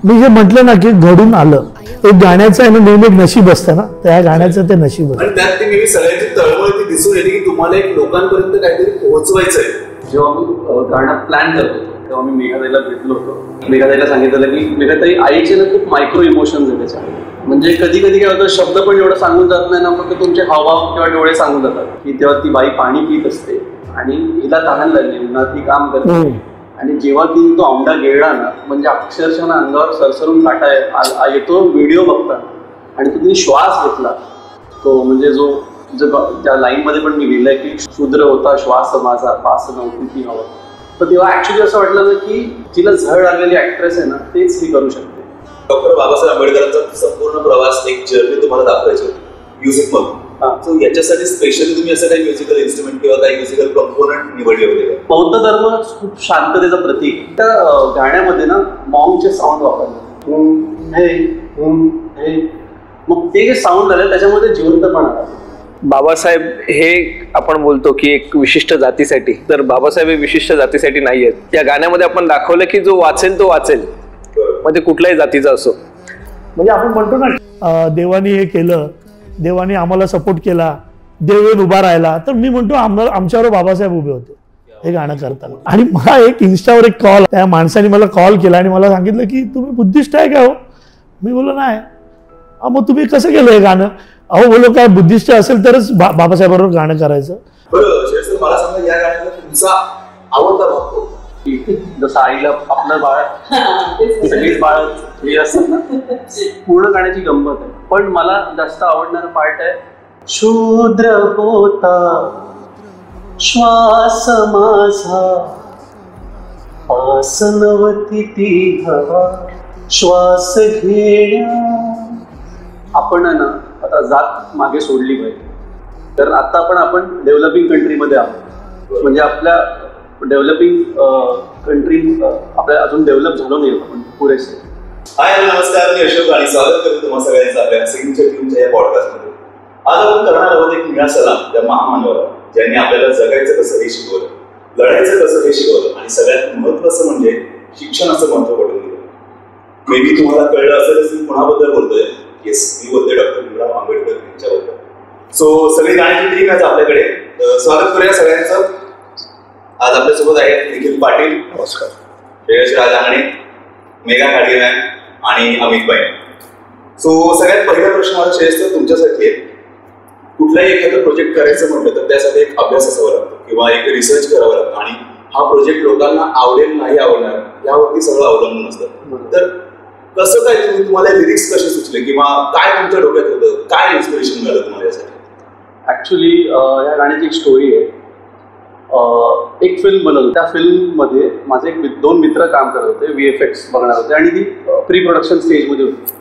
मी जे म्हटलं ना की घडून आलं, एक गाण्याचं आहे ना नेहमी एक नशीब असतं ना, त्या गाण्याचं ते नशीब होतं. आणि त्यात ती सगळ्यांची तळमळ ती दिसून येते की तुम्हाला एक लोकांपर्यंत काहीतरी पोहोचवायचं आहे. जेव्हा मी गाणं प्लॅन करत होतो तेव्हा मी मेघाताईला भेटलो होतो. मेघाताईला सांगितलं की मेघाताई आईचे ना खूप मायक्रो इमोशन्स आहेत त्याच्या. म्हणजे कधी कधी काय होतं, शब्द पण एवढं सांगून जात नाही ना, फक्त तुमचे हावभाव किंवा डोळे सांगून जातात. की तेव्हा ती बाई पाणी पित असते आणि हिला तहान लागली, उन्हात ती काम करते आणि जेव्हा ती तो औंढा गिळला ना, म्हणजे अक्षरशः अंगावर सरसरून काटा येतो व्हिडिओ बघता. आणि तो तिने श्वास घेतला, तो म्हणजे जो त्या लाईनमध्ये पण मी लिहिलंय की शूद्र होता श्वास माझा, पास नव्हती ती हवा. तर तेव्हा ऍक्च्युली असं वाटलं ना की जिला झळ आलेली ऍक्ट्रेस आहे ना, तेच ही करू शकते. डॉक्टर बाबासाहेब आंबेडकरांचा संपूर्ण प्रवास, एक जर्नी तुम्हाला दाखवायची होती म्युझिक मधून. सो याच्यासाठी स्पेशली तुम्ही असं काही म्युझिकल इन्स्ट्रुमेंट किंवा काही म्युझिकल कंपोनंट निवडले होते? बौद्ध धर्म खूप शांततेचं प्रतीक. त्या गाण्यामध्ये ना मॉंगचे साऊंड वापरले, मग ते जे साऊंड आले त्याच्यामध्ये जिवंतपणा आला. बाबासाहेब हे आपण बोलतो की एक विशिष्ट जातीसाठी, तर बाबासाहेब हे विशिष्ट जातीसाठी नाही आहेत. या गाण्यामध्ये आपण दाखवलं की जो वाचेल तो वाचेल, म्हणजे कुठल्याही जातीचा असो. म्हणजे आपण म्हणतो ना देवाने हे केलं, देवाने आम्हाला सपोर्ट केला, देव येऊन उभा राहिला. तर मी म्हणतो आमच्यावर बाबासाहेब उभे होते हे गाणं करताना. आणि मला एक इन्स्टावर एक कॉल, त्या माणसाने मला कॉल केला आणि मला सांगितलं की तुम्ही बुद्धिस्ट आहे का हो? मी बोललो नाही. मग तुम्ही कसं केलं हे गाणं? अहो बोलो काय बुद्धिस्ट असेल तरच बाबासाहेबांबरोबर गाणं करायचं. बरं, मला सांगा या गाण्यातला तुमचा आवडता भाग? जसं आईला आपलं बाळ, सगळीच बाळ हे असतात ना, पूर्ण गाण्याची गंमत आहे. पण मला जास्त आवडणारा पार्ट आहे, शूद्र होता श्वास माझा, पास नव्हती ती हवा, श्वास घेण्या. आपण ना आता जात मागे सोडली पाहिजे, कारण आता आपण डेव्हलपिंग कंट्रीमध्ये आहोत. म्हणजे आपल्या डेव्हलपिंग कंट्री आपल्या अजून डेव्हलप झालो नाही आपण पुरेसे. हाय नमस्कार, मी अशोक आणि स्वागत करतो तुम्हा सगळ्यांचं आपल्या सिग्नेचर ट्यूनच्या या पॉडकास्टमध्ये. आज आपण करणार आहोत एक निळा सलाम त्या महामानवाला, ज्यांनी आपल्याला जगायचं कसं हे शिकवलं, लढायचं कसं हे शिकवलं आणि सगळ्यात महत्त्वाचं म्हणजे शिक्षणाचं महत्त्व पटवून दिलं. मे बी तुम्हाला कळलं असेलच मी कोणाबद्दल बोलतोय. येस, मी बोलतोय डॉक्टर भीमराव आंबेडकर यांच्याबद्दल. सो सगळी गाण्याची टीम आहे आपल्याकडे. स्वागत करूया सगळ्यांचं. आज आपल्यासोबत आहेत निखिल पाटील, नमस्कार, श्रेयश राजांगणे, मेघा खाडगे मॅम आणि अमित भाई. सो सगळ्यात पहिला प्रश्न माझा श्रेयस तुमच्यासाठी आहे. कुठलाही एखादं प्रोजेक्ट करायचं म्हटलं तर त्यासाठी एक अभ्यास असावा लागतो किंवा एक रिसर्च करावा लागतो आणि हा प्रोजेक्ट लोकांना आवडेल नाही आवडणार यावरती सगळं अवलंबून असतं. तर कसं काय तुम्हाला लिरिक्स कसे सुचले किंवा काय तुमच्या डोक्यात होतं, काय इन्स्पिरेशन मिळालं तुम्हाला यासाठी? ऍक्च्युली या गाण्याची एक स्टोरी आहे. एक फिल्म बनवली, त्या फिल्ममध्ये माझे दोन मित्र काम करत होते, VFX बघणार होते आणि ती प्री प्रोडक्शन स्टेजमध्ये होती.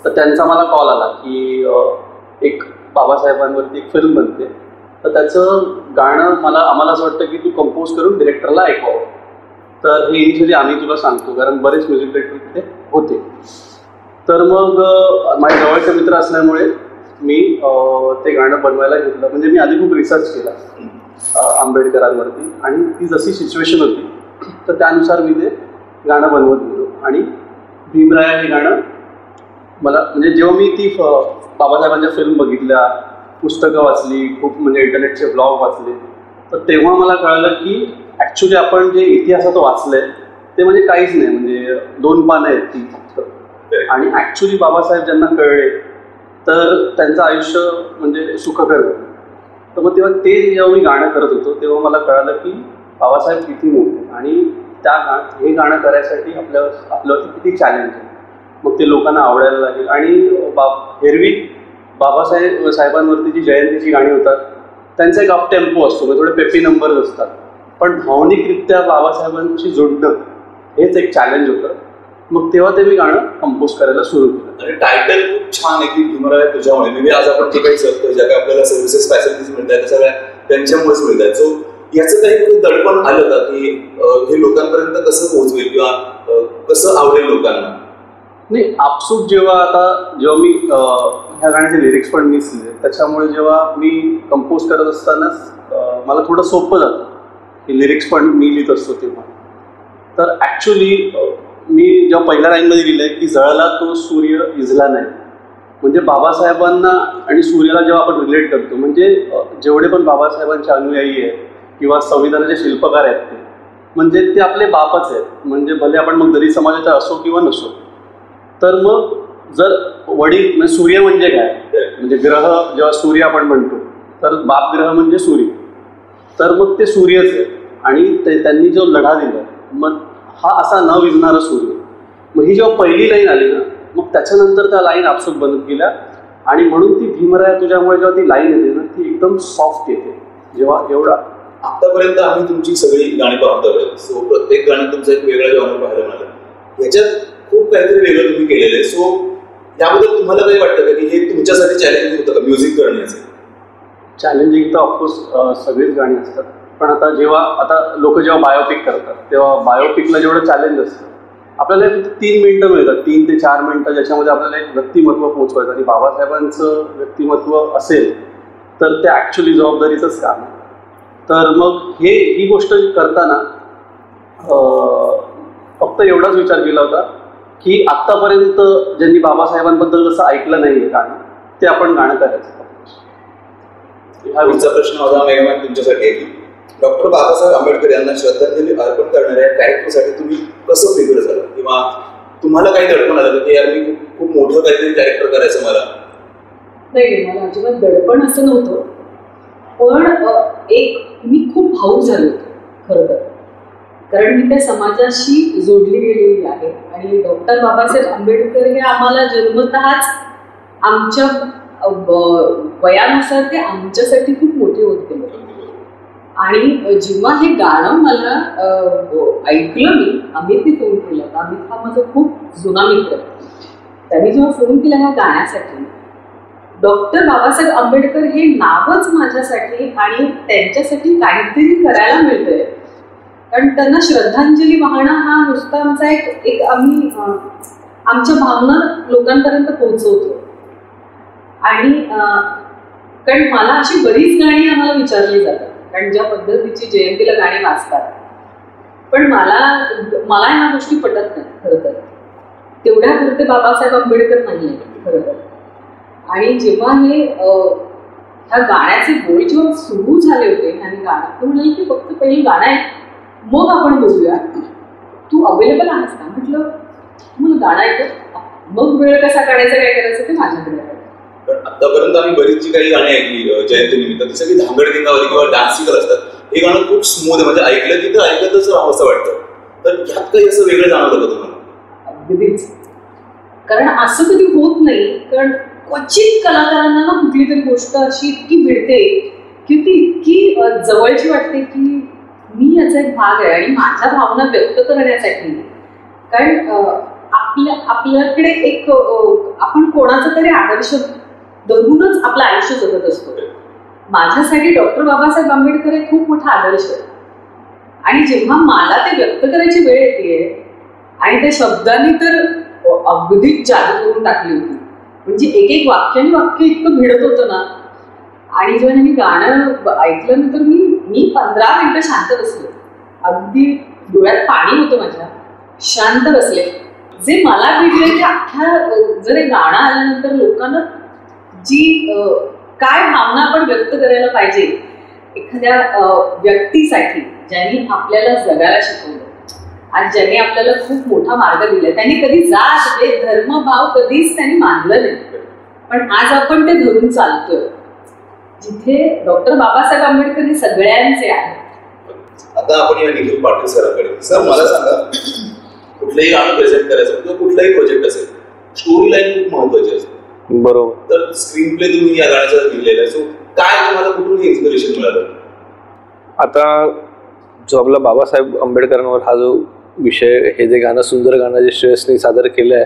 तर त्यांचा मला कॉल आला की एक बाबासाहेबांवरती एक फिल्म बनते, तर त्याचं गाणं आम्हाला असं वाटतं की तू कंपोज करून डिरेक्टरला ऐकवावं. तर हे इनिशियली आम्ही तुला सांगतो, कारण बरेच म्युझिक डिरेक्टर तिथे होते. तर मग माझे जवळचे मित्र असल्यामुळे मी ते गाणं बनवायला घेतलं. म्हणजे मी आधी खूप रिसर्च केला आंबेडकरांवरती आणि ती जशी सिच्युएशन होती तर त्यानुसार मी ते गाणं बनवत गेलो. आणि भीमराया हे गाणं मला, म्हणजे जेव्हा मी ती बाबासाहेबांच्या फिल्म बघितल्या, पुस्तकं वाचली, खूप म्हणजे इंटरनेटचे ब्लॉग वाचले, तर तेव्हा मला कळलं की ॲक्च्युली आपण जे इतिहासात वाचलंय ते म्हणजे काहीच नाही, म्हणजे 2 पानं आहेत ती फक्त. आणि ॲक्च्युली बाबासाहेब ज्यांना कळले तर त्यांचं आयुष्य म्हणजे सुखकर झालं. तर मग तेव्हा ते जेव्हा मी गाणं करत होतो तेव्हा मला कळालं की बाबासाहेब किती मोठे आणि हे गाणं करायसाठी आपल्यावरती किती चॅलेंज आहे. मग ते लोकांना आवडायला लागेल. आणि एरवी साहेबांवरती जी जयंतीची गाणी होतात त्यांचा एक अप टेम्पो असतो, म्हणजे थोडे पेपी नंबर्स असतात, पण भावनिकरित्या बाबासाहेबांशी जोडणं हेच एक चॅलेंज होतं. मग तेव्हा ते मी गाणं कंपोज करायला सुरू केलं. आणि टायटल खूप छान आहे की भीमराया तुझ्यामुळे. मे बी आज आपण जे काही जगतोय, ज्या काही आपल्याला सर्व्हिसेस फॅसिलिटीज मिळत आहेत त्या सगळ्या त्यांच्यामुळेच मिळत आहेत. सो याचं काही दडपण आलं का की हे लोकांपर्यंत कसं पोहोचवेल किंवा कसं आवडेल लोकांना? नाही, आपसूक जेव्हा मी ह्या गाण्याचे लिरिक्स पण मीच लिहिले, त्याच्यामुळे जेव्हा मी कंपोज करत असतानाच मला थोडं सोपं जातं की लिरिक्स पण मी लिहित असतो तेव्हा. तर ॲक्च्युली मी जेव्हा पहिल्या लाईनमध्ये लिहिलंय की जळला तो सूर्य इजला नाही, म्हणजे बाबासाहेबांना आणि सूर्याला जेव्हा आपण रिलेट करतो, म्हणजे जेवढे पण बाबासाहेबांचे अनुयायी आहेत किंवा संविधानाचे शिल्पकार आहेत ते म्हणजे ते आपले बापच आहेत. म्हणजे भले आपण मग दलित समाजाचा असो किंवा नसो, तर मग जर वडील म्हणजे सूर्य म्हणजे काय, म्हणजे ग्रह जेव्हा सूर्य आपण म्हणतो तर बाप ग्रह म्हणजे सूर्य, तर मग ते सूर्यच आहे. आणि त्यांनी जो लढा दिला मग हा असा न विझणारा सूर्य. मग ही जेव्हा पहिली लाईन आली ना, मग त्याच्यानंतर त्या लाईन आपसूक बनत गेल्या. आणि म्हणून ती भीमराया तुझ्यामुळे जेव्हा ती लाईन येते ना, ती एकदम सॉफ्ट येते. जेव्हा एवढा आतापर्यंत आम्ही तुमची सगळी गाणी पाहतोय, सो प्रत्येक गाणं तुमचं एक वेगळा जॉनर पाहायला मिळालं. ह्याच्यात खूप काहीतरी वेगळं तुम्ही केलेलं आहे. सो त्याबद्दल तुम्हाला काही वाटतं का की हे तुमच्यासाठी चॅलेंजिंग होतं का म्युझिक करण्याचं? चॅलेंजिंग तर ऑफकोर्स सगळीच गाणी असतात, पण आता लोक जेव्हा बायोपिक करतात तेव्हा बायोपिकला जेवढं चॅलेंज असतं, आपल्याला फक्त 3 मिनिटं मिळतात, 3 ते 4 मिनिटं, ज्याच्यामध्ये आपल्याला एक व्यक्तिमत्व पोहोचवायचं. आणि बाबासाहेबांचं व्यक्तिमत्व असेल तर ते ॲक्च्युली जबाबदारीचंच काम आहे. तर मग ही गोष्ट करताना फक्त एवढाच विचार केला होता की आत्तापर्यंत ज्यांनी बाबासाहेबांबद्दल जसं ऐकलं नाही आहे गाणं, ते आपण गाणं करायचं. हा पुढचा प्रश्न माझा मेघामॅन तुमच्यासाठी आहे की डॉक्टर बाबासाहेब आंबेडकर यांना श्रद्धांजली अर्पण करणाऱ्या कॅरेक्टरसाठी तुम्ही कसं फिगर झालं, किंवा तुम्हाला काही दडपण आलं की यार मी खूप मोठं काहीतरी कॅरेक्टर करायचं मला? नाही, मला अजिबात दडपण असं नव्हतं, पण मी खूप भावूक झाले होते खरं तर, कारण मी त्या समाजाशी जोडली गेलेली आहे. आणि डॉक्टर बाबासाहेब आंबेडकर हे आम्हाला जन्मतःच आमच्या वयानुसार ते आमच्यासाठी खूप मोठे होत गेले. आणि जेव्हा हे गाणं मला ऐकलं, मी अमितने फोन केला होता. अमित हा माझा खूप जुना मित्र. त्यांनी जेव्हा फोन केला ह्या गाण्यासाठी, डॉक्टर बाबासाहेब आंबेडकर हे नावच माझ्यासाठी आणि त्यांच्यासाठी काहीतरी करायला मिळतंय. कारण त्यांना श्रद्धांजली वाहणं हा नुसता आमचा एक आम्ही आमच्या भावना लोकांपर्यंत पोहोचवतो. आणि कारण मला अशी बरीच गाणी आम्हाला विचारली जातात, कारण ज्या पद्धतीची जयंतीला गाणी वाचतात, पण मला ह्या गोष्टी पटत नाहीत खरं तर. तेवढ्या पुरते बाबासाहेब आंबेडकर नाही आहे खरं तर. आणि जेव्हा ह्या गाण्याचे बोल जेव्हा सुरू झाले होते आणि गाणं, ते म्हणाले की फक्त पहिलं गाणं आहे, मग आपण बोलूया, तू अवेलेबल आहेस का? म्हटलं तुम्हाला गाणं ऐकत, मग वेळ कसा काढायचा, काय करायचं ते माझ्याकडे आहे. पण आतापर्यंत आम्ही बरीचशी काही गाणी ऐकली जयंतीनिमित्त, ती सगळी धांगडधिंगावाली किंवा डान्सिकल असतात. हे गाणं खूप स्मूथ आहे, म्हणजे ऐकलं की तर ऐकतच राहावं असं वाटतं. तर ह्यात काही असं वेगळं जाणवलं का तुम्हाला? अगदीच, कारण असं कधी होत नाही. कारण क्वचित कलाकारांना ना कुठली तरी गोष्ट अशी इतकी भिडते की ती इतकी जवळची वाटते की मी याचा एक भाग आहे. आणि माझ्या भावना व्यक्त करण्यासाठी, कारण आपल्याकडे एक आपण कोणाचा तरी आदर्श धरूनच आपलं आयुष्य जगत असतो. माझ्यासाठी डॉक्टर बाबासाहेब आंबेडकर हे खूप मोठा आदर्श आहे. आणि जेव्हा मला ते व्यक्त करायची वेळ येते, आणि त्या शब्दांनी तर अगदीच जादू करून टाकली होती. म्हणजे एक वाक्य इतकं भिडत होतं ना. आणि जेव्हा मी गाणं ऐकल्यानंतर मी 15 मिनिटं शांत बसले, अगदी डोळ्यात पाणी होतं माझ्या, शांत बसले. जे मला भेटले की अख्ख्या जर हे गाणं आल्यानंतर लोकांना जी काय भावना आपण व्यक्त करायला पाहिजे एखाद्या व्यक्तीसाठी, ज्यांनी आपल्याला जगायला शिकवलं आणि ज्यांनी आपल्याला खूप मोठा मार्ग दिला. त्यांनी कधी जात धर्म भाव कधीच त्यांनी मानलं नाही, पण आज आपण ते धरून चालतोय, जिथे डॉक्टर बाबासाहेब आंबेडकर हे सगळ्यांचे आहेत. आता आपण या निखिल पाटील सरांकडे. सर मला सांगा, कुठलंही गाणं प्रेझेंट करायचं किंवा कुठलाही प्रोजेक्ट असेल, स्टोरी लाईन खूप महत्वाची असते. बरोबर. तर स्क्रीन प्ले तुम्ही या गाण्याचा लिहिलेला आहे, सो काय तुम्हाला कुठून इन्स्पिरेशन मिळालं? आता जो आपला बाबासाहेब आंबेडकरांवर हा जो विषय, हे जे गाणं, सुंदर गाणं जे श्रेयसने सादर केलं आहे,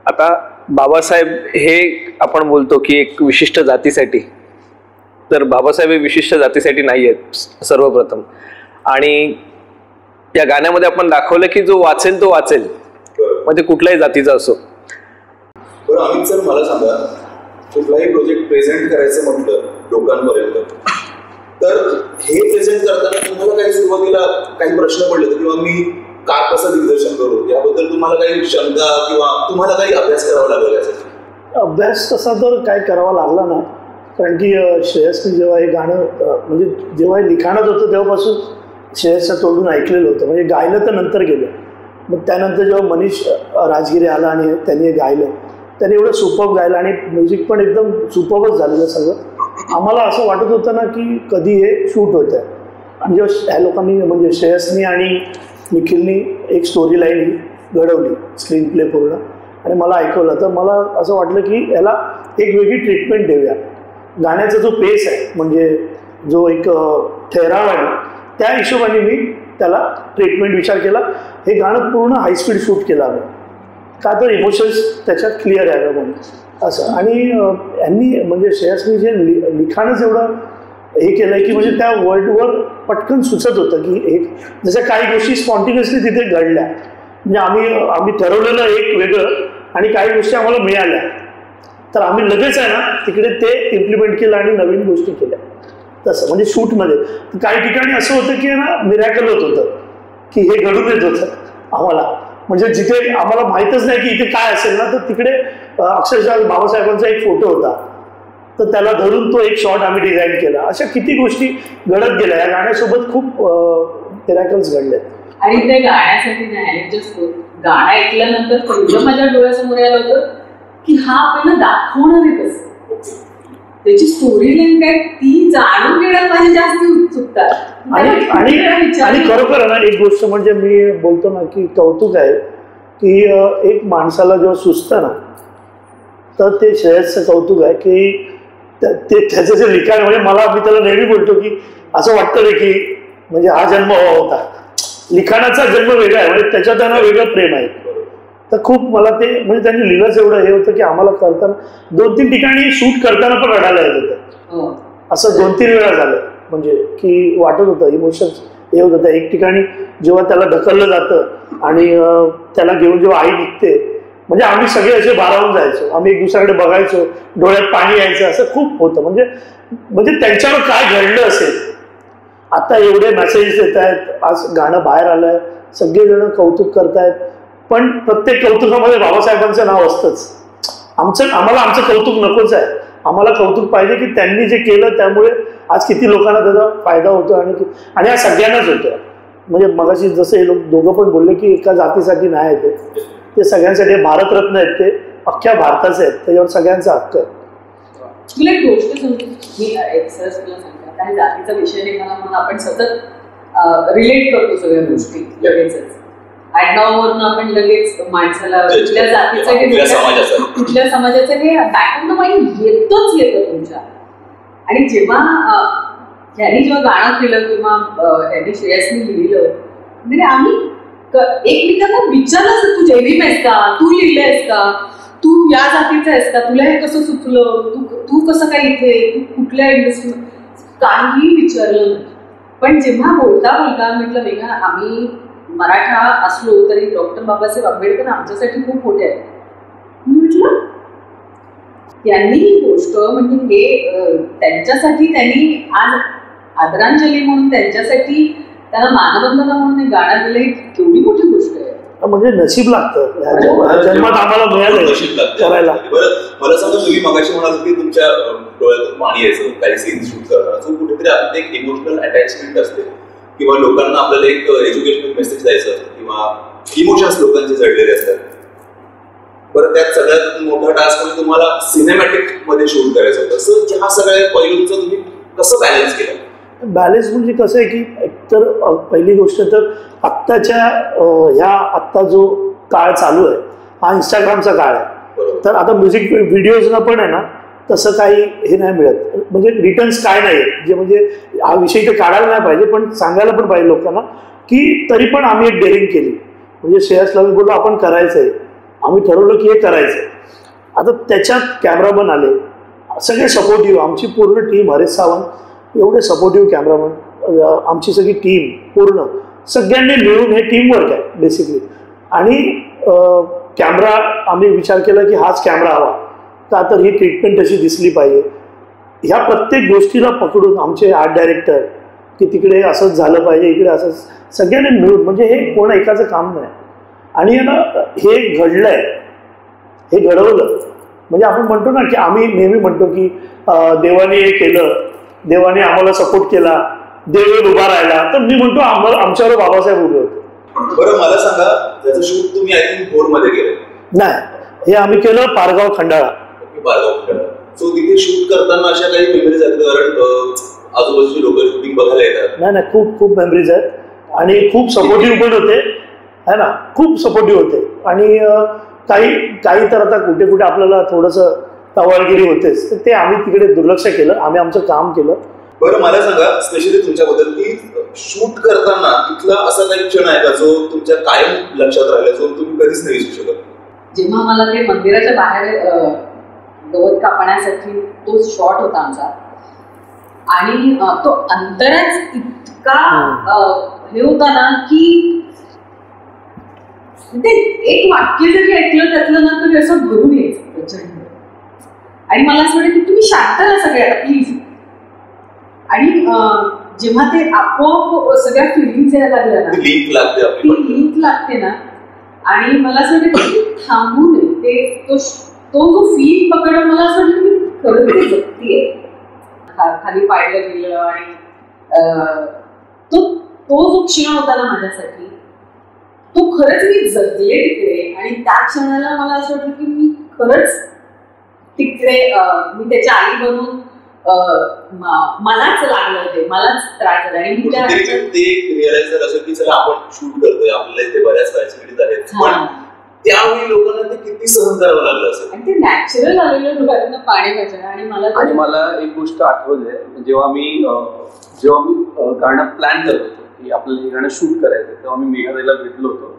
आता बाबासाहेब हे आपण बोलतो की एक विशिष्ट जातीसाठी, तर बाबासाहेब हे विशिष्ट जातीसाठी नाही आहेत सर्वप्रथम. आणि या गाण्यामध्ये आपण दाखवलं की जो वाचेल तो वाचेल, मग ते कुठल्याही जातीचा असो. बरं अमित सर, मला सांगा, कुठलाही प्रोजेक्ट प्रेझेंट करायचं म्हटलं लोकांपर्यंत, तर हे प्रेझेंट करताना तुम्हाला काही सुरुवातीला काही प्रश्न पडले, किंवा मी का कसं दिग्दर्शन करू याबद्दल तुम्हाला काही शंका किंवा तुम्हाला काही अभ्यास करावा लागेल यासाठी? अभ्यास तसा तर काय करावा लागला ना, कारण की श्रेयसने जेव्हा हे गाणं म्हणजे जेव्हा हे लिखाणत होतं तेव्हापासून श्रेयसच्या तोंडून ऐकलेलं होतं, म्हणजे गायलं तर नंतर गेलं. मग त्यानंतर जेव्हा मनीष राजगिरे आला आणि त्यांनी हे गायलं, त्याने एवढं सुपर्ब गायलं आणि म्युझिक पण एकदम सुपर्बच झालेलं सगळं. आम्हाला असं वाटत होतं ना की कधी हे शूट होतं आहे. आणि जेव्हा ह्या लोकांनी म्हणजे श्रेयसनी आणि निखिलनी एक स्टोरी लाईन घडवली, स्क्रीन प्ले पूर्ण, आणि मला ऐकवलं, तर मला असं वाटलं की याला एक वेगळी ट्रीटमेंट देऊया. गाण्याचा जो पेस आहे म्हणजे जो एक ठहराव आहे ना, त्या हिशोबाने मी त्याला ट्रीटमेंट विचार केला. हे गाणं पूर्ण हायस्पीड शूट केलं आम्ही, का तर इमोशन्स त्याच्यात क्लिअर आहे म्हणून असं. आणि यांनी म्हणजे श्रेयसनी जे लिखाणच एवढं हे केलं आहे की म्हणजे त्या वर्ल्डवर पटकन सुचत होतं की एक जशा काही गोष्टी स्पॉन्टिनियसली तिथे घडल्या, म्हणजे आम्ही ठरवलेलं एक वेगळं आणि काही गोष्टी आम्हाला मिळाल्या, तर आम्ही लगेच आहे ना तिकडे ते इम्प्लिमेंट केलं आणि नवीन गोष्टी केल्या. तसं म्हणजे शूटमध्ये काही ठिकाणी असं होतं की ना मिरॅकल होत होतं की हे घडून येत होतं आम्हाला, म्हणजे जिथे आम्हाला माहीतच नाही की इथे काय असेल ना, तर तिकडे अक्षरशः बाबासाहेबांचा एक फोटो होता, तर त्याला धरून तो एक शॉट आम्ही डिझाईन केला. अशा किती गोष्टी घडत गेल्या. या गाण्यासोबत खूप मिरॅकल्स घडले. आणि त्या गाण्यासाठी गाणं ऐकल्यानंतर पहिलं माझ्या डोळ्यासमोर आलं होतं की हा आपल्याला दाखवणार आहे कसं, त्याची स्टोरी लाईन काय ती जाणून घेण्यात माझी जास्त उत्सुकता. आणि खरोखर ना एक गोष्ट म्हणजे मी बोलतो ना की कौतुक आहे की एक माणसाला जेव्हा सुचतं ना, तर ते श्रेयसचं कौतुक आहे की ते त्याचं जे लिखाण म्हणजे मी त्याला नेहमी बोलतो की असं वाटतं रे की म्हणजे हा जन्म हवा होता. लिखाणाचा जन्म वेगळा आहे, म्हणजे त्याच्यात त्यांना वेगळं प्रेम आहे. तर खूप मला ते म्हणजे त्यांनी लिहिलंच एवढं हे होतं की आम्हाला करताना 2-3 ठिकाणी शूट करताना पण रडायला येत होतं. असं 2-3 वेळा झालं, म्हणजे की वाटत होतं इमोशन्स हे होत होतं. एक ठिकाणी जेव्हा त्याला ढकललं जातं आणि त्याला घेऊन जेव्हा आई निघते, म्हणजे आम्ही सगळे असे भारावून जायचो, आम्ही एक दुसऱ्याकडे बघायचो, डोळ्यात पाणी यायचं, असं खूप होतं. म्हणजे त्यांच्यावर काय घडलं असेल. आता एवढे मेसेजेस येत आहेत, आज गाणं बाहेर आलंय, सगळेजण कौतुक करतायत, पण प्रत्येक कौतुकामध्ये बाबासाहेबांचं नाव असतंच. आम्हाला आमचं कौतुक नकोच आहे. आम्हाला कौतुक पाहिजे की त्यांनी जे केलं त्यामुळे आज किती लोकांना त्याचा फायदा होतो आणि हा सगळ्यांनाच होतो. म्हणजे मगाशी जसं हे लोक दोघं पण बोलले की एका जातीसाठी नाही आहे, ते सगळ्यांसाठी भारतरत्न आहेत, ते अख्ख्या भारताचे आहेत, त्याच्यावर सगळ्यांचा हक्क आहे. तुला एक गोष्ट सांगतो, मी एक्सरस तुला सांगते, काही जातीचा विषय निघाला म्हणून आपण सतत रिलेट करतो सगळ्या गोष्टी लगेचच. आडनावावरून आपण लगेच माणसाला कुठल्या जातीचं कुठल्या समाजाचं हे बॅक ऑफ द माइंड येतं तुमच्या. आणि जेव्हा जेव्हा गाणं केलं किंवा ह्यांनी श्रेयसने लिहिलं, म्हणजे आम्ही एकमेकांना विचारलं, तू जैविक आहेस का, तू लिहिलंयस का, तू या जातीचा आहेस का, तुला हे कसं सुचलं, तू कसं काय इथे, तू कुठल्या इंडस्ट्री, काहीही विचारलं नाही. पण जेव्हा बोलता म्हटलं वेगळा, आम्ही मराठा असलो तरी डॉक्टर बाबासाहेब आंबेडकर आमच्यासाठी खूप मोठे आहेत. मी म्हटलं त्यांनी ही गोष्ट म्हणजे हे त्यांच्यासाठी त्यांनी आज आदरांजली म्हणून त्यांच्यासाठी त्यांना मानवंदना म्हणून एक गाणं दिलं, केवढी मोठी गोष्ट आहे. म्हणजे नशीब लागतं जन्मात आम्हाला मिळालं करायला. मला सांगा, तुम्ही मगाशी म्हणाल की तुमच्या डोळ्यातून पाणी यायचं काही सीन शूट करताना, कुठेतरी आपलं एक इमोशनल अटॅचमेंट असते किंवा लोकांना आपल्याला एक एज्युकेशनल मेसेज द्यायचं असतं किंवा इमोशन्स लोकांचे जडलेले असतात. बरं, त्यात सगळ्यात मोठा टास्क म्हणजे तुम्हाला सिनेमॅटिक मध्ये शूट करायचं होतं. सो ह्या सगळ्या पैलूंचं तुम्ही कसं बॅलन्स केलं? बॅलन्स म्हणजे कसं आहे की एकतर पहिली गोष्ट तर आत्ता जो काळ चालू आहे हा इंस्टाग्रामचा काळ आहे. तर आता म्युझिक व्हिडिओजना पण आहे ना तसं काही हे नाही मिळत, म्हणजे रिटर्न्स काय नाही आहेत, जे म्हणजे हा विषय तर काढायला नाही पाहिजे पण सांगायला पण पाहिजे लोकांना की तरी पण आम्ही एक डेअरिंग केली. म्हणजे श्रेयसला मी बोललो आपण करायचं आहे, आम्ही ठरवलं की हे करायचं आहे. आता त्याच्यात कॅमेरामन आले, सगळे सपोर्टिव्ह, आमची पूर्ण टीम, हरेश सावंत एवढे सपोर्टिव्ह कॅमेरामन, आमची सगळी टीम पूर्ण सगळ्यांनी मिळून हे टीमवर्क आहे बेसिकली. आणि कॅमेरा आम्ही विचार केला की हाच कॅमेरा हवा, का तर ही ट्रीटमेंट अशी दिसली पाहिजे. ह्या प्रत्येक गोष्टीला पकडून आमचे आर्ट डायरेक्टर की तिकडे असंच झालं पाहिजे, इकडे असं सगळ्यांनी मिळून, म्हणजे हे कोण एकाचं काम नाही. आणि ना हे घडलंय, हे घडवलं, म्हणजे आपण म्हणतो ना की आम्ही नेहमी म्हणतो की देवाने हे केलं, देवाने आम्हाला सपोर्ट केला, देव उभा राहिला, तर मी म्हणतो आमच्यावर बाबासाहेब उभे होते. बरं मला सांगा, त्याचं शूट तुम्ही आय थिंक भोरमध्ये केलं? नाही, हे आम्ही केलं पारगाव खंडाळा. सो तिथे शूट करताना अशा काही मेमरीज आहेत, कारण आजूबाजूची लोक शूटिंग बघायला येतात? नाही, खूप खूप मेमरीज आहेत आणि खूप सपोर्टिव्ह पण होते, है ना, खूप सपोर्टिव्ह होते. आणि काही तर आता कुठे कुठे आपल्याला थोडंसं तवाळगिरी होतेच, तर ते आम्ही तिकडे दुर्लक्ष केलं, आम्ही आमचं काम केलं. बरं मला सांगा स्पेशली तुमच्याबद्दल की शूट करताना तिथला असा काही क्षण आहे का जो तुमच्या कायम लक्षात राहिला, जो तुम्ही कधीच नाही विसरू शकत? जेव्हा मला ते मंदिराच्या बाहेर गवत कापण्यासाठी तो शॉट होता आमचा, आणि तो अंतराच इतका हे होता ना की ते एक वाक्य जरी ऐकलं त्यातलं ना तरी असं भरून यायचं प्रचंड. आणि मला असं वाटतं की तुम्ही शांत ना सगळ्या प्लीज. आणि जेव्हा ते आपोआप सगळ्या फिलिंग्स यायला लागल्या ना, ती लिंक लागते ना, आणि मला असं वाटतं की थांबू नये, तो जो फील पकडून मला असं वाटतं की खरंच ते जगतीये. खाली पाडलं गेलं आणि तो जो क्षण होता ना माझ्यासाठी, तो खरंच मी जगले तिकडे. आणि त्या क्षणाला मला असं वाटलं की मी खरंच तिकडे मी त्याच्या आई बनून मलाच लागलं, ते मलाच त्रास झाला. आणि मी रिअलाइज झालं असं की चला आपण शूट करतोय, आपल्याला इथे बऱ्याच फॅसिलिटीज आहेत, पण त्यावेळी लोकांना ते किती सहन करावं लागलं असेल. आणि ते नॅचरल आलेलं लोकांना पाणी वाचणं. आणि मला एक गोष्ट आठवते, जेव्हा मी गाणं प्लॅन करत होतो की आपल्याला हे गाणं शूट करायचं, तेव्हा मी मेघाताईला भेटलो होतो.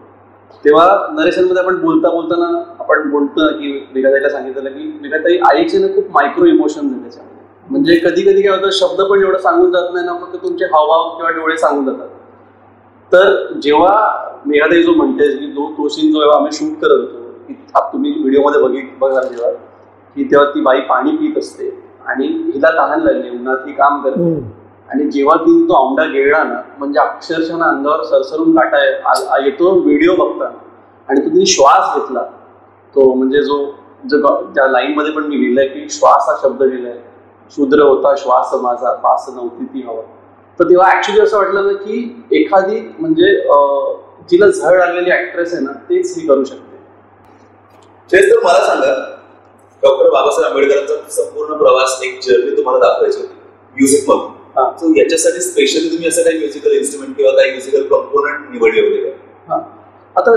तेव्हा नरेशनमध्ये आपण बोलताना आपण बोलतो ना की मेघाताईला सांगितलं की मेघाताई आईचे ना खूप मायक्रो इमोशन्स आहेत त्याच्यामध्ये. म्हणजे कधी कधी काय होतं, शब्द पण एवढं सांगून जात नाही ना, फक्त तुमचे हावभाव किंवा डोळे सांगून जातात. तर जेव्हा मेघाताई जो म्हणते की तो सीन जेव्हा आम्ही शूट करत होतो, तुम्ही व्हिडिओमध्ये बघा जेव्हा की तेव्हा ती बाई पाणी पित असते आणि हिला तहान लागली, उन्हात ही काम करते, आणि जेव्हा तिने तो औंढा गिळला ना, म्हणजे अक्षरशः अंगावर सरसरून काटा येतो व्हिडिओ बघताना. आणि तो तिने श्वास घेतला, तो म्हणजे ज्या लाईन मध्ये पण मी लिहिलंय की श्वास हा शब्द लिहिलाय, शूद्र होता श्वास माझा, पास नव्हती ती हवा. तर तेव्हा ऍक्च्युली असं वाटलं ना की एखादी म्हणजे जिला झळ आलेली ऍक्ट्रेस आहे ना, तेच ही करू शकते. तर मला सांगा, डॉक्टर बाबासाहेब आंबेडकरांचा संपूर्ण प्रवास, एक जर्नी तुम्हाला दाखवायची होती म्युझिक मधून. सो याच्यासाठी स्पेशली तुम्ही असं काही म्युझिकल इन्स्ट्रुमेंट किंवा काही म्युझिकल कंपोनंट निवडले होते का? आता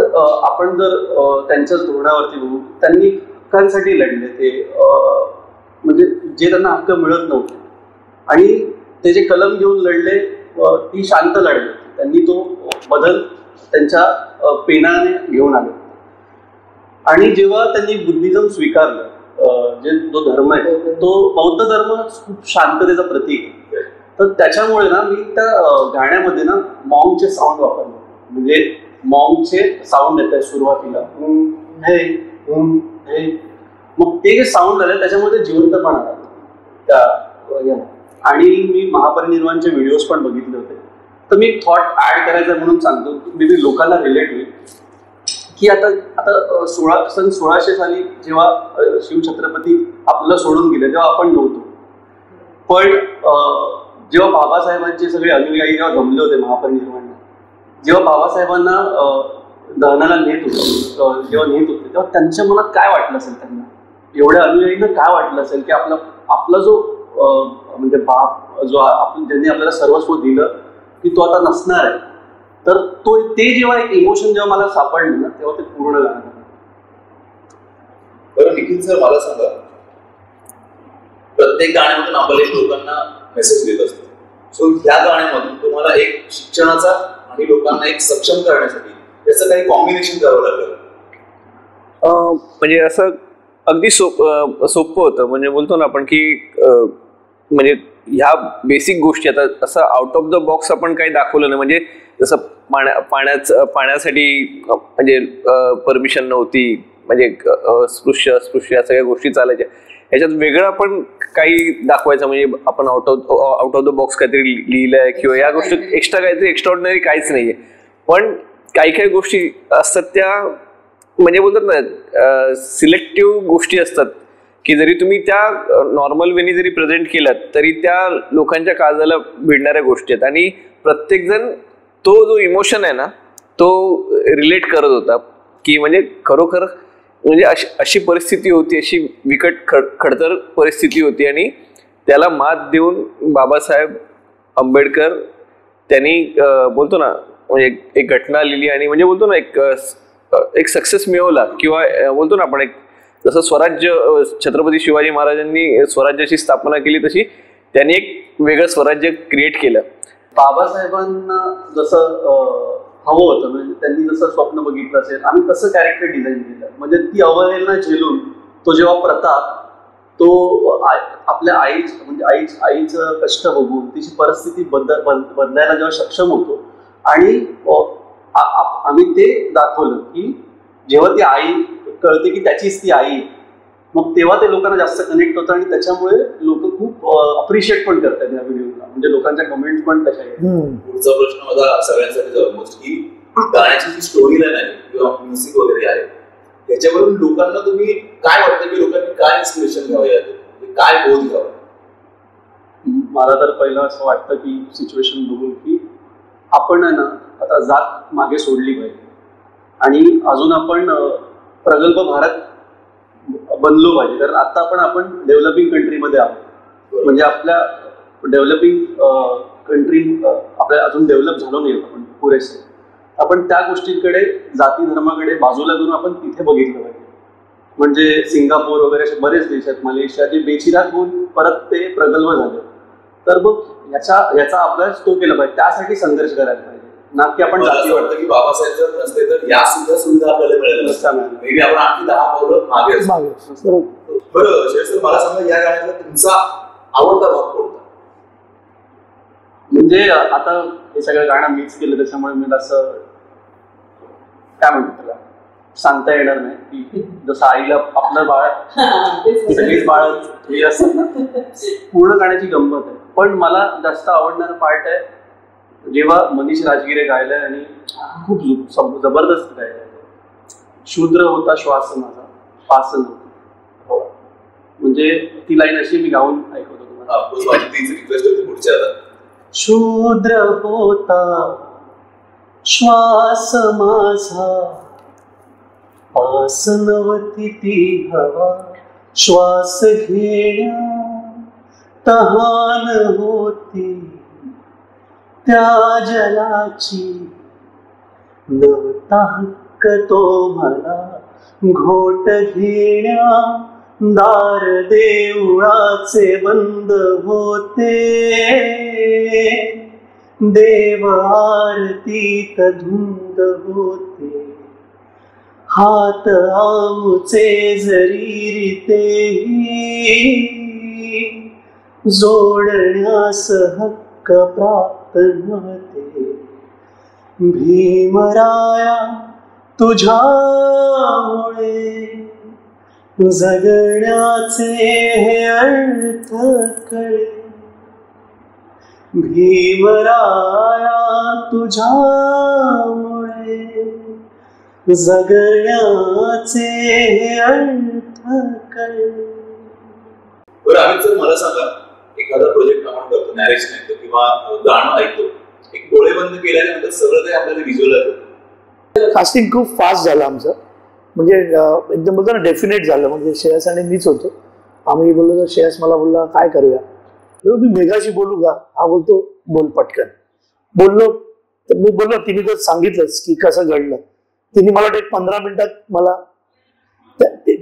आपण जर त्यांच्याच धोरणावरती बघू, त्यांनी हक्कांसाठी लढले ते, म्हणजे जे त्यांना हक्क मिळत नव्हते, आणि ते जे कलम घेऊन लढले ती शांत लढले. त्यांनी तो बदल त्यांच्या पेनाने घेऊन आले. आणि जेव्हा त्यांनी बुद्धिझम स्वीकारलं, जो धर्म आहे तो बौद्ध धर्म खूप शांततेचं प्रतीक आहे. तर त्याच्यामुळे ना मी त्या गाण्यामध्ये ना मॉंगचे साऊंड वापरले. म्हणजे मॉंगचे साऊंड येत आहे सुरुवातीला, मग ते जे साऊंड आले त्याच्यामध्ये जिवंतपणा आला त्या. आणि मी महापरिनिर्वाणचे व्हिडिओज पण बघितले होते. तर मी थॉट ऍड करायचा म्हणून सांगतो, मे बी लोकांना रिलेट होईल की आता 1600 साली जेव्हा शिवछत्रपती आपल्याला सोडून गेले तेव्हा आपण नव्हतो. पण जेव्हा बाबासाहेबांचे सगळे अनुयायी जेव्हा जमले होते महापरिनिर्वाणला, जेव्हा बाबासाहेबांना दहनाला नेत होते तेव्हा त्यांच्या मनात काय वाटलं असेल, त्यांना एवढ्या अनुयायींना काय वाटलं असेल की आपला जो म्हणजे बाप जो ज्यांनी आपल्याला सर्वस्व दिलं की तो आता नसणार आहे. तर ते जेव्हा एक इमोशन जेव्हा मला सापडलं ना, तेव्हा ते पूर्ण गाणं. बरं निखिल सर, मला सांगा, प्रत्येक गाण्यामधून आपण एक लोकांना मेसेज देत असतो. सो ह्या गाण्यामधून तुम्हाला एक शिक्षणाचा आणि लोकांना एक सक्षम करण्यासाठी याचं काही कॉम्बिनेशन करावं लागलं? म्हणजे असं अगदी सोपं होतं. म्हणजे बोलतो ना आपण की म्हणजे ह्या बेसिक गोष्टी, आता असं आउट ऑफ द बॉक्स आपण काही दाखवलं नाही. म्हणजे जसं पाण्यासाठी म्हणजे परमिशन नव्हती, म्हणजे स्पृश्य या सगळ्या गोष्टी चालायच्या. याच्यात वेगळं आपण काही दाखवायचं, म्हणजे आपण आउट ऑफ द बॉक्स काहीतरी लिहिलंय किंवा या गोष्टी एक्स्ट्रा काहीतरी एक्स्ट्राऑर्डिनरी काहीच नाहीये. पण काही गोष्टी असतात त्या म्हणजे बोलतात ना सिलेक्टिव्ह गोष्टी असतात की जरी तुम्ही त्या नॉर्मल वेनी जरी प्रेझेंट केल्यात तरी त्या लोकांच्या काळजाला भिडणाऱ्या गोष्टी आहेत आणि प्रत्येकजण तो जो इमोशन आहे ना तो रिलेट करत होता की म्हणजे खरोखर म्हणजे अशी परिस्थिती होती, अशी विकट खडतर परिस्थिती होती आणि त्याला मात देऊन बाबासाहेब आंबेडकर त्यांनी बोलतो ना म्हणजे एक घटना लिहिली आणि म्हणजे बोलतो ना एक सक्सेस मिळवला किंवा बोलतो ना आपण एक जसं स्वराज्य छत्रपती शिवाजी महाराजांनी स्वराज्याची स्थापना केली तशी त्यांनी एक वेगळं स्वराज्य क्रिएट केलं. बाबासाहेबांना जसं हवं होतं म्हणजे त्यांनी जसं स्वप्न बघितलं असेल आम्ही तसं कॅरेक्टर डिझाईन केलं. म्हणजे ती अवहेलना झेलून तो जेव्हा प्रताप तो आपल्या आईचं कष्ट बघून तिची परिस्थिती बदलायला जेव्हा सक्षम होतो आणि आम्ही ते दाखवलं की जेव्हा ती आई कळते की त्याचीच ती आई, मग तेव्हा ते लोकांना जास्त कनेक्ट होतं आणि त्याच्यामुळे लोक खूप अप्रिशिएट पण करतात या व्हिडिओला. म्हणजे लोकांच्या कमेंट पण तशा आहेत. पुढचा प्रश्न माझा सगळ्यांसाठी ऑलमोस्ट की गाण्याची जी स्टोरी लाईन आहे किंवा म्युझिक वगैरे आहे त्याच्यावरून लोकांना तुम्ही काय वाटतं की लोकांनी काय इन्स्पिरेशन घ्यावं यातून, काय बोध घ्यावं? मला तर पहिलं असं वाटतं की सिच्युएशन बघून की आपण आहे ना आता जात मागे सोडली पाहिजे आणि अजून आपण प्रगल्भ भारत बनलो पाहिजे. कारण आता आपण डेव्हलपिंग कंट्रीमध्ये आहोत. म्हणजे आपल्या डेव्हलपिंग कंट्री आपल्या अजून डेव्हलप झालो नाही आपण पुरेसे. आपण त्या गोष्टींकडे जाती धर्माकडे बाजूला करून आपण तिथे बघितलं पाहिजे. म्हणजे सिंगापूर वगैरे असे बरेच देश आहेत, मलेशिया जे बेचिराग होऊन परत ते प्रगल्भ झाले. तर मग याचा अभ्यास तो केला पाहिजे. त्यासाठी संघर्ष करायला पाहिजे ना की आपण जाती वाटतं की बाबासाहेब जर नसते तर या सुद्धा आपल्याला मिळालं नसतं. मे बी आपण आणखी 10 पावलं मागे असतो. बरं सर मला सांगा या गाण्यातला तुमचा आवडता भाग कोणता? म्हणजे आता हे सगळं गाणं मीच केलं त्याच्यामुळे मी असं काय म्हणतो त्याला सांगता येणार नाही की जसं आईला आपलं बाळ सगळीच बाळ हे असं पूर्ण गाण्याची गंमत आहे. पण मला जास्त आवडणारा पार्ट आहे जेव्हा मनीष राजगिरे गायलाय आणि खूप जबरदस्त गायलाय. शूद्र होता श्वास माझा पास नव्हती. म्हणजे ती लाईन अशी मी गाऊन ऐकवतो तुम्हाला. शूद्र होता श्वास माझा पास नव्हती ती हवा श्वास घेण्या तहान होती त्या जलाची नव्हता हक्क तो मला घोट घेण्या दार देवळाचे बंद होते देव आरतीत धुंद होते हात आमचे जरी तेही जोडण्यास हक्क प्राप्त नव्हते. भीमराया तुझ्यामुळे जगण्याचे हे अर्थ कळे. भीमराया तुझ्यामुळे जगण्याचे हे अर्थ कळे. बरं अमित सर मला सांगा एखादा प्रोजेक्ट आपण करतो नॅरेशन ऐकतो किंवा गाणं ऐकतो एक डोळे बंद केल्यानंतर सगळं काही आपल्याला व्हिज्युअलाइज होतं. कास्टिंग खूप फास्ट झालं आमचं. म्हणजे एकदम बोलतो ना डेफिनेट झालं. म्हणजे श्रेयस आणि मीच होतो. आम्ही बोललो तर श्रेयस मला बोलला काय करूया. मी मेघाशी बोलू का. हा बोलतो बोल पटकन. बोललो तर मी बोललो तिने तर सांगितलंच की कसं घडलं. तिने मला 15 मिनिटात मला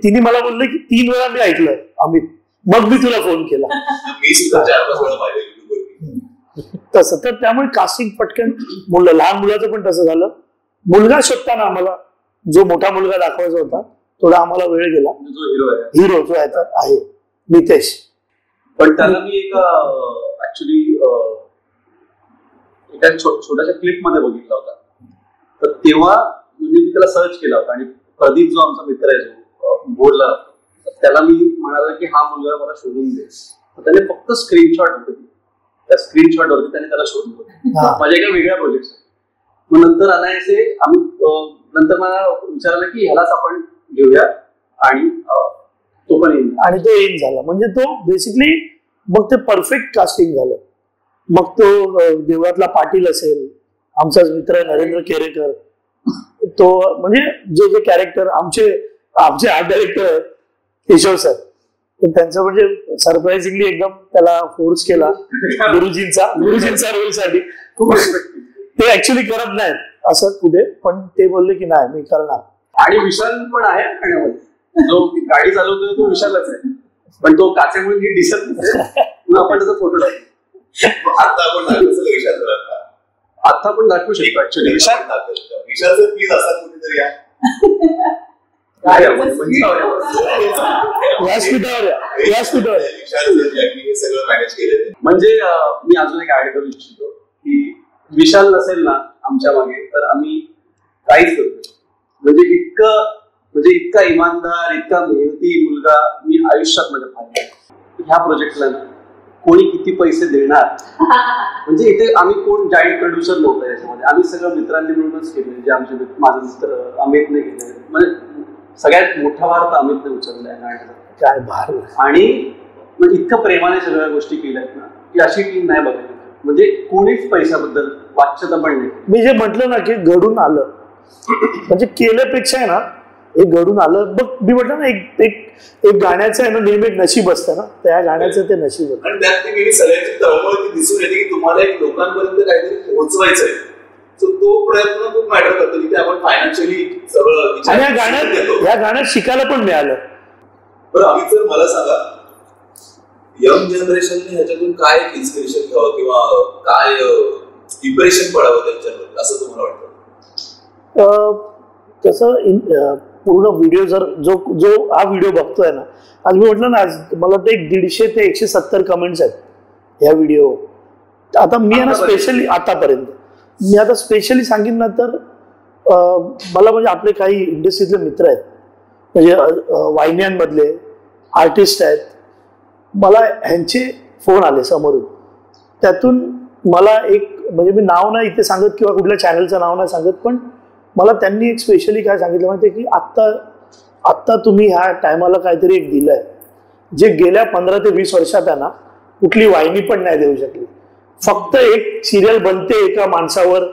तिने मला बोललं की 3 वेळा मी ऐकलं अमित मग मी तुला फोन केला. मी सुद्धा 4-5 वेळा पाहिलं युट्यूबवरती तसं. तर त्यामुळे कास्टिंग पटकन बोललं. लहान मुलाचं पण तसं झालं. मुलगा शोधताना आम्हाला जो मोठा मुलगा दाखवायचा होता थोडा आम्हाला वेळ गेला. जो हिरो जो आहे नितेश. पण त्याला मी एका ऍक्च्युली एका छोट्याशा क्लिप मध्ये बघितला होता. तर तेव्हा म्हणजे मी त्याला सर्च केला होता आणि प्रदीप जो आमचा मित्र आहे जो बोलला त्याला मी म्हणालो की हा मुलगा मला शोधून दे. त्याने फक्त स्क्रीनशॉट होते, त्या स्क्रीनशॉटवरती त्याने त्याला शोधलं. माझ्या एका वेगळ्या प्रोजेक्ट. मग नंतर अनायसे आम्ही नंतर मला विचारलं की ह्यालाच आपण घेऊया आणि तो पण येईल. आणि तो येईन झाला. म्हणजे तो बेसिकली मग ते परफेक्ट कास्टिंग झालं. मग तो देवळातला पाटील असेल, आमचाच मित्र नरेंद्र केरेकर, तो म्हणजे जे जे कॅरेक्टर आमचे आर्ट डायरेक्टर केशव सर, त्यांचं म्हणजे सरप्राइझिंगली एकदम त्याला फोर्स केला गुरुजींचा रोल साठी. ते ऍक्च्युली करत नाहीत असं कुठे, पण ते बोलले की नाही मी करणार. आणि विशाल पण आहे ठाण्यामध्ये, जो गाडी चालवतोय तो विशालच आहे, पण तो काचेमुळे नीट दिसत नाही. आपण त्याचा फोटो टाकू. आता आपण दाखवू शकतो ऍक्च्युली. विशालचं प्लीज असा कुठेतरी या. सगळं मॅनेज केलं. म्हणजे मी अजून एक ऍड करू इच्छितो की विशाल नसेल ना आमच्या मागे तर आम्ही काहीच करतो. म्हणजे इतका इमानदार, इतका मेहनती मुलगा मी आयुष्यात माझ्या पाहिला. ह्या प्रोजेक्टला कोणी किती पैसे देणार, म्हणजे इथे आम्ही कोण जाईंट प्रोड्युसर नव्हतं याच्यामध्ये. आम्ही सगळं मित्रांनी मिळूनच केले. जे आमचे माझे मित्र अमितने केले, म्हणजे सगळ्यात मोठा भार तर अमितने उचललाय गाण्याचा. काय भार. आणि इतकं प्रेमाने सगळ्या गोष्टी केल्यात ना की अशी टीम नाही बघायची. म्हणजे कोणीच पैशाबद्दल वाच्यता पण नाही. मी जे म्हटलं ना की घडून आलं, म्हणजे केल्यापेक्षा आहे ना हे घडून आलं. बघ मी म्हटलं ना एक गाण्याचं आहे ना नेहमी एक नशीब असतं ना, त्या गाण्याचं ते नशीब होतं. आणि त्यात ते सगळ्यांची तळमळ दिसून येते की तुम्हाला एक लोकांपर्यंत काहीतरी पोहोचवायचं आहे. तो प्रयत्न खूप मॅटर करतो की आपण फायनान्शियली सगळं. आणि या गाण्यात शिकायला पण मिळालं. बरं अमित सर मला सांगा, यंग जनरेशनने ह्याच्यातून काय इन्स्पिरेशन घ्यावं किंवा काय इम्प्रेशन पडावं त्यांच्यावर असं तुम्हाला वाटतं? तसं पूर्ण व्हिडिओ जो हा व्हिडिओ बघतोय ना, आज मी म्हटलं ना, आज मला वाटतं 150 ते 170 कमेंट्स आहेत या व्हिडिओ. आता मी आहे ना स्पेशली आतापर्यंत मी आता स्पेशली सांगेन ना तर मला म्हणजे आपले काही इंडस्ट्रीतले मित्र आहेत, म्हणजे वाहिन्यांमधले आर्टिस्ट आहेत, मला ह्यांचे फोन आले समोरून. त्यातून मला एक म्हणजे मी नाव नाही इथे सांगत किंवा कुठल्या चॅनलचं नाव नाही सांगत, पण मला त्यांनी एक स्पेशली काय सांगितलं माहिती आहे की आत्ता तुम्ही ह्या टायमाला काहीतरी एक दिलंय जे गेल्या 15 ते 20 वर्षात आहे ना कुठली वाहिनी पण नाही देऊ शकली. फक्त एक सिरियल बनते एका माणसावर,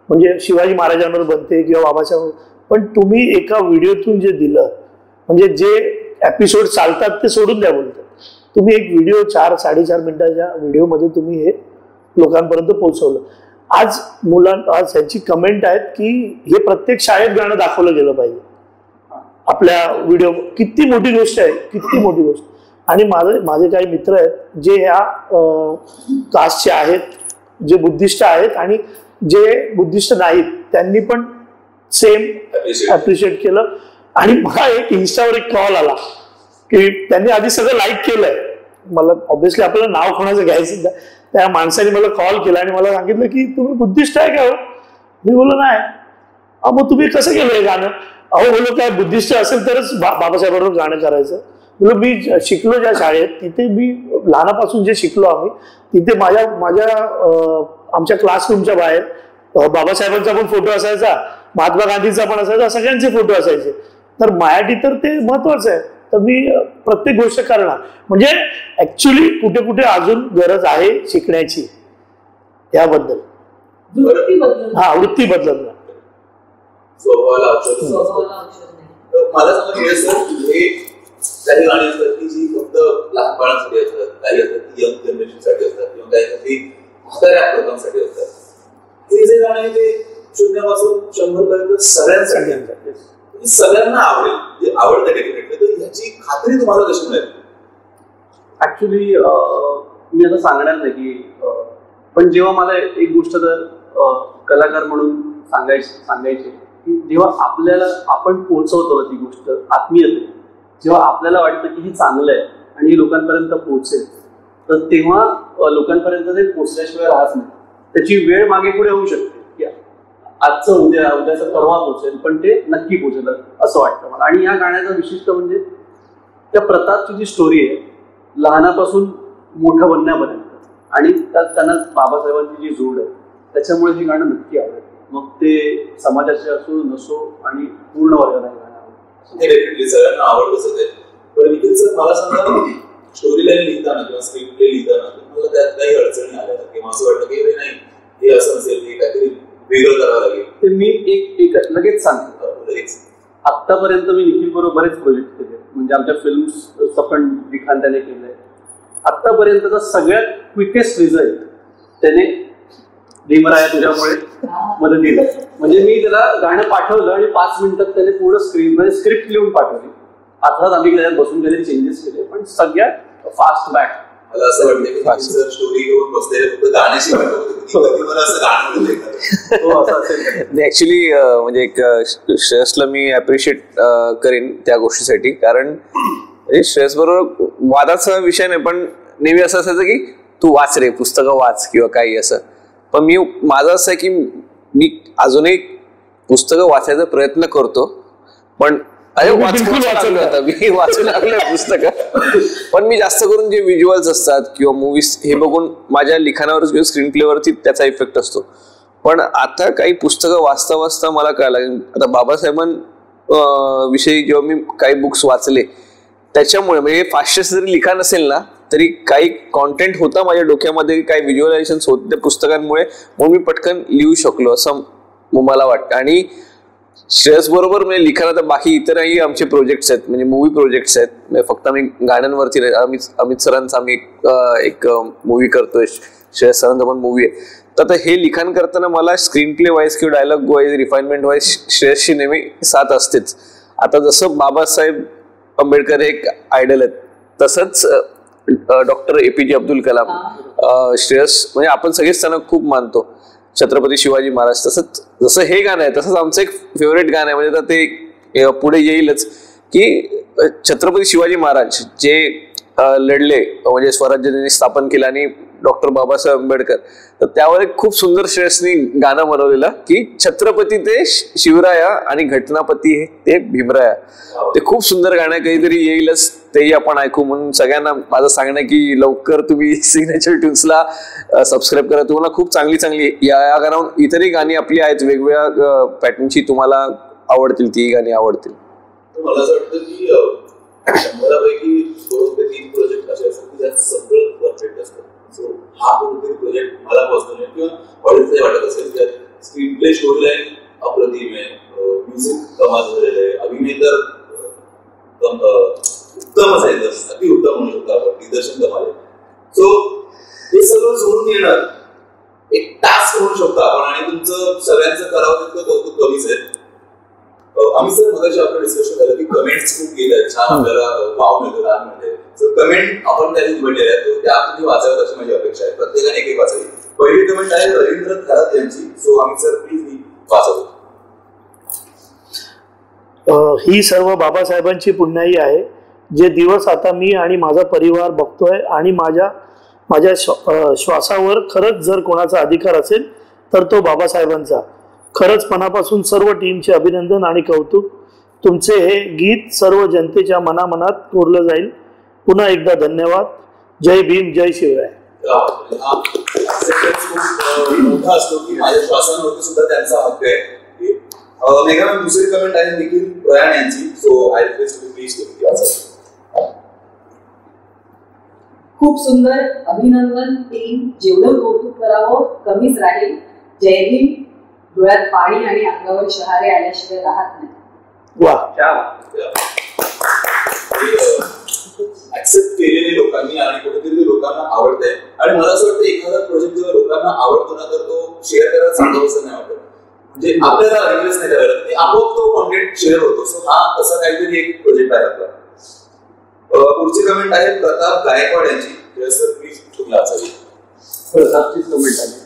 म्हणजे शिवाजी महाराजांवर बनते किंवा बाबासाहेब, पण तुम्ही एका व्हिडिओतून जे दिलं, म्हणजे जे एपिसोड चालतात ते सोडून द्या बोलतात. तुम्ही एक व्हिडिओ 4-4.5 मिनिटाच्या व्हिडिओमध्ये तुम्ही हे लोकांपर्यंत पोहोचवलं. आज ह्यांची कमेंट आहेत की हे प्रत्येक शाळेत गाणं दाखवलं गेलं पाहिजे आपल्या व्हिडिओ. किती मोठी गोष्ट आहे, किती मोठी गोष्ट. आणि माझे काही मित्र आहेत जे ह्या कास्टचे आहेत, जे बुद्धिस्ट आहेत आणि जे बुद्धिस्ट नाहीत, त्यांनी पण सेम अप्रिशिएट केलं. आणि मला एक इन्स्टावर एक कॉल आला की त्यांनी आधी सगळं लाईक केलंय. मला ऑब्व्हियसली आपल्याला नाव कोणाचं घ्यायचं, त्या माणसाने मला कॉल केला आणि मला सांगितलं की तुम्ही बुद्धिस्ट आहे का हो? मी बोललो नाही. मग तुम्ही कसं केलं हे गाणं? बोललो काय बुद्धिस्ट असेल तरच बाबासाहेबांबरोबर गाणं करायचं. बोललो मी शिकलो ज्या शाळेत तिथे मी लहानापासून जे शिकलो आम्ही तिथे माझ्या आमच्या क्लासरूमच्या बाहेर बाबासाहेबांचा पण फोटो असायचा, महात्मा गांधीचा पण असायचा, सगळ्यांचे फोटो असायचे. तर माझ्यासाठी तर ते महत्वाचं आहे. तर मी प्रत्येक गोष्ट करणार. म्हणजे ऍक्च्युली कुठे कुठे अजून गरज आहे शिकण्याची याबद्दल. वृत्ती बदलत स्वभावाला मला सांगा, हे काही गाणी असतात की जी फक्त लहान बाळांसाठी असतात, काही असतात की यंग जनरेशन साठी असतात किंवा काही म्हाताऱ्या लोकांसाठी असतात. हे जे गाणे ते 0 पासून 100 पर्यंत सगळ्यांसाठी सगळ्यांना आवडेल, आवडतं डेफिनेटली. तर ह्याची खात्री तुम्हाला कशी मिळेल? ऍक्च्युली मी आता सांगणार नाही की, पण जेव्हा मला एक गोष्ट तर कलाकार म्हणून सांगायची की जेव्हा आपण पोहोचवतो ती गोष्ट आत्मीयते, जेव्हा आपल्याला वाटतं की हे चांगलं आहे आणि हे लोकांपर्यंत पोहोचेल, तर तेव्हा लोकांपर्यंत ते पोहोचल्याशिवाय राहत नाही. त्याची वेळ मागे पुढे होऊ शकते की आजचं उद्याचं परवा पोहोचेल, पण ते नक्की पोहोचेल असं वाटतं मला. आणि या गाण्याचं विशिष्ट म्हणजे त्या प्रतापची जी स्टोरी आहे लहानापासून मोठं बनण्यापर्यंत आणि त्यांना बाबासाहेबांची जी जोड आहे त्याच्यामुळे हे गाणं नक्की आवडेल. मग ते समाजाचे असो नसो आणि पूर्ण वर्गाला हे गाणं आवडेल. सगळ्यांना आवडतच आहे. पण निखिल सर मला सांगा, स्टोरी लाईन लिहिताना किंवा स्क्रिप्ट प्ले लिहिताना मला त्यात काही अडचणी आल्या किंवा असं वाटतं की हे नाही हे असं नसेल, हे काहीतरी वेगळं करावं लागेल? ते मी एक लगेच सांगतो. लगेच आत्तापर्यंत मी निखिल बरोबर बरेच प्रोजेक्ट केले, म्हणजे आमच्या फिल्म्सचं पण लिखाण त्याने केलंय. आत्तापर्यंतचा सगळ्यात क्विकेस्ट रिझल्ट त्याने भीमराया तुझ्यामुळे मध्ये दिलं. म्हणजे मी त्याला गाणं पाठवलं आणि 5 मिनिटात त्याने पूर्ण स्क्रिप्ट लिहून पाठवली. अर्थात आम्ही त्याच्यात बसून काहीतरी चेंजेस केले, पण सगळ्यात फास्ट बॅक. मला असं वाटतं की सर स्टोरी घेऊन बसलेले फक्त गाण्याशी ऍक्च्युली म्हणजे एक श्रेयसला मी अप्रिशिएट करेन त्या गोष्टीसाठी, कारण श्रेयस बरोबर वादाचा विषय नाही, पण नेहमी असं असायचं की तू वाच रे, पुस्तकं वाच किंवा काही असं. पण माझं असं आहे की मी अजूनही पुस्तकं वाचायचा प्रयत्न करतो, पण मी वाचू लागलोय पुस्तकं. पण मी जास्त करून जे व्हिज्युअल्स असतात किंवा मूवीज हे बघून माझ्या लिखाणावर किंवा स्क्रीन प्लेवरती त्याचा इफेक्ट असतो. पण आता काही पुस्तकं वाचता वाचता मला कळलं, आता बाबासाहेबांविषयी जेव्हा मी काही बुक्स वाचले त्याच्यामुळे, म्हणजे 500 जरी लिखाण असेल ना तरी काही कॉन्टेंट होता माझ्या डोक्यामध्ये, काही व्हिज्युअलायझेशन होते त्या पुस्तकांमुळे, म्हणून मी पटकन लिहू शकलो असं मला वाटतं. आणि श्रेयस बरोबर म्हणजे लिखाणात बाकी इतरही आमचे प्रोजेक्ट्स आहेत, म्हणजे मूवी प्रोजेक्ट्स आहेत. म्हणजे फक्त आम्ही गाण्यांवरती अमित सरांचा आम्ही एक मूवी करतोय, श्रेयस सरांचा पण मूवी आहे. तर आता हे लिखाण करताना मला स्क्रीन प्ले वाईज किंवा डायलॉग वाईज रिफाईनमेंट वाईज श्रेयसची नेहमी साथ असतेच. आता जसं बाबासाहेब आंबेडकर एक आयडल आहेत, तसंच डॉक्टर APJ अब्दुल कलाम, श्रेयस म्हणजे आपण सगळेच त्यांना खूप मानतो, छत्रपती शिवाजी महाराज. तसंच जसं हे गाणं आहे तसंच आमचं एक फेवरेट गाणं आहे, म्हणजे आता ते पुढे येईलच की छत्रपती शिवाजी महाराज जे लढले, म्हणजे स्वराज्य त्यांनी स्थापन केलं, आणि डॉक्टर बाबासाहेब आंबेडकर, तर त्यावर एक खूप सुंदर श्रेयसनी गाणं बनवलेलं की छत्रपती ते शिवराया आणि घटनापती ते भीमराया. ते खूप सुंदर गाणं आहे, काहीतरी येईलच, तेही आपण ऐकू. म्हणून सगळ्यांना माझं सांगणं की लवकर तुम्ही सिग्नेचर ट्यून्सला सबस्क्राईब करा. तुम्हाला खूप चांगली या गाण्यावर इतरही गाणी आपली आहेत वेगवेगळ्या पॅटर्नची, तुम्हाला आवडतील, ती गाणी आवडतील. मला असं वाटतं की 100पैकी 2 ते 3 प्रोजेक्ट असे असतात की त्यात सगळं परफेक्ट असतं. सो हा कोणतरी प्रोजेक्ट मला पर्सनली किंवा ऑडियन्सला वाटत असेल की स्क्रीन प्ले, स्टोरी लाईन अप्रतिम आहे, म्युझिक कमाल झालेलं आहे, अभिनय तर उत्तमच आहे, अति उत्तम म्हणू शकतो आपण, दिग्दर्शन कमाल आहे. सो हे सगळं सोडून येणं एक टास्क म्हणू शकतो आपण, आणि तुमचं सगळ्यांचं करावं तितकं कौतुक कमीच आहे. आम्ही सर मगाशी आपण डिस्कशन झालं की कमेंट्स खूप गेल्या, छान आपल्याला वाव मिळतो, लहान मिळते. सर कमेंट आपण त्यांनी निवडलेल्या आहेत, त्या तुम्ही वाचाव्यात अशी माझी अपेक्षा आहे. प्रत्येकाने एक वाचावी. पहिली कमेंट आहे रवींद्र खरात यांची. सो आम्ही सर प्लीज ही वाचवतो. ही सर्व बाबासाहेबांची पुण्याई आहे. जे दिवस आता मी आणि माझा परिवार बघतोय, आणि माझ्या श्वासावर खरंच जर कोणाचा अधिकार असेल तर तो बाबासाहेबांचा. खरंच मनापासून सर्व टीमचे अभिनंदन आणि कौतुक. तुमचे हे गीत सर्व जनतेच्या मनामनात कोरलं जाईल. पुन्हा एकदा धन्यवाद. जय भीम, जय शिवराय. मोठा असतो की माझ्या श्वासांवरती सुद्धा त्यांचा हक्क आहे. मेघा, दुसरी कमेंट आहे निखिल प्रयाण यांची. So I request you please to वाचा. खूप सुंदर, अभिनंदन. टीम, जेवढं कौतुक करावं कमीच राहील. जय भीम. डोळ्यात पाणी आणि अंगावर शहारे आल्याशिवाय राहत नाही. वा, ऍक्सेप्ट केलेले लोकांनी आणि कुठेतरी लोकांना आवडतंय. आणि मला असं वाटतं एखादा प्रोजेक्ट जेव्हा लोकांना आवडतो ना, तर तो शेअर करायला सांगावं असं नाही वाटत. म्हणजे आपल्याला रिक्वेस्ट नाही करायला, ते आपोआप तो कॉन्टेंट शेअर होतो. सो हा तसा काहीतरी एक प्रोजेक्ट आहे आपला. पुढची कमेंट आहे प्रताप गायकवाड यांची. सर प्लीज तुम्ही वाचावी. प्रतापचीच कमेंट आली.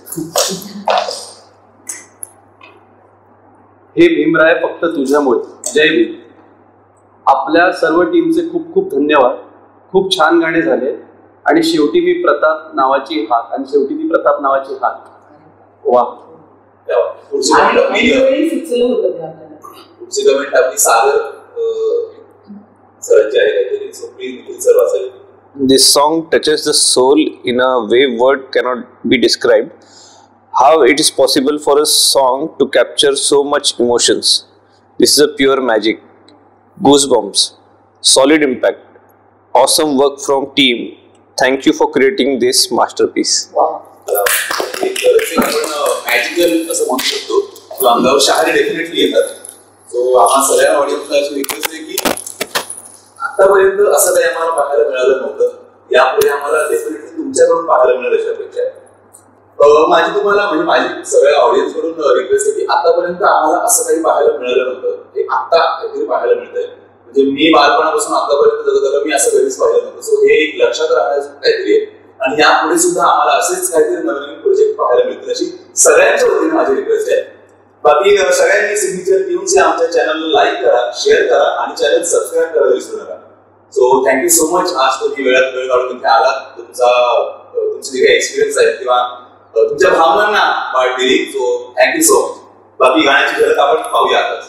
हे भीमराय फक्त तुझ्यामुळे. जय भीम. आपल्या सर्व टीमचे खूप खूप धन्यवाद. खूप छान गाणे झाले, आणि शेवटी मी प्रताप नावाची हाक, आणि शेवटी ती प्रताप नावाची हाक. वा. पुढची कमेंट आपली सागर सरांची आहे काहीतरी. सो प्लीज निखिल सर वाचावे. This song touches the soul in a way word cannot be described. How it is possible for a song to capture so much emotions? This is a pure magic. Goosebumps. Solid impact. Awesome work from team. Thank you for creating this masterpiece. आपण magical असं म्हणू शकतो. तो अंगावर शहारे definitely येतात. So आम्हा सगळ्या ऑडियन्सला अशी रिक्वेस्ट आहे की आतापर्यंत असं काही आम्हाला पाहायला मिळालं नव्हतं. यापुढे आम्हाला डेफिनेटली तुमच्याकडून पाहायला मिळेल अशा अपेक्षा आहे. माझी तुम्हाला म्हणजे माझी सगळ्या ऑडियन्स कडून रिक्वेस्ट आहे की आतापर्यंत आम्हाला असं काही पाहायला मिळालं नव्हतं. हे आता काहीतरी पाहायला मिळतंय. म्हणजे मी बालपणापासून आतापर्यंत जगत आलो, मी असं कधीच पाहिलं नव्हतं. सो हे एक लक्षात राहण्याचं काहीतरी आहे आणि यापुढे सुद्धा आम्हाला असेच काहीतरी नवीन प्रोजेक्ट पाहायला मिळतील अशी सगळ्यांच्या वतीने माझी रिक्वेस्ट आहे. बाकी सगळ्यांनी सिग्नेचर ट्यून्स आमच्या चॅनलला लाईक करा, शेअर करा आणि चॅनल सबस्क्राईब करायला विसरू नका. So thank you so much. आज तुम्ही वेळात वेळ काढून इथे आलात. तुमचे जे काही एक्सपिरियन्स आहेत किंवा तुमच्या भावनांना वाट दिली. So thank you so much. बाकी गाण्याची झलक आपण पाहूया आताच.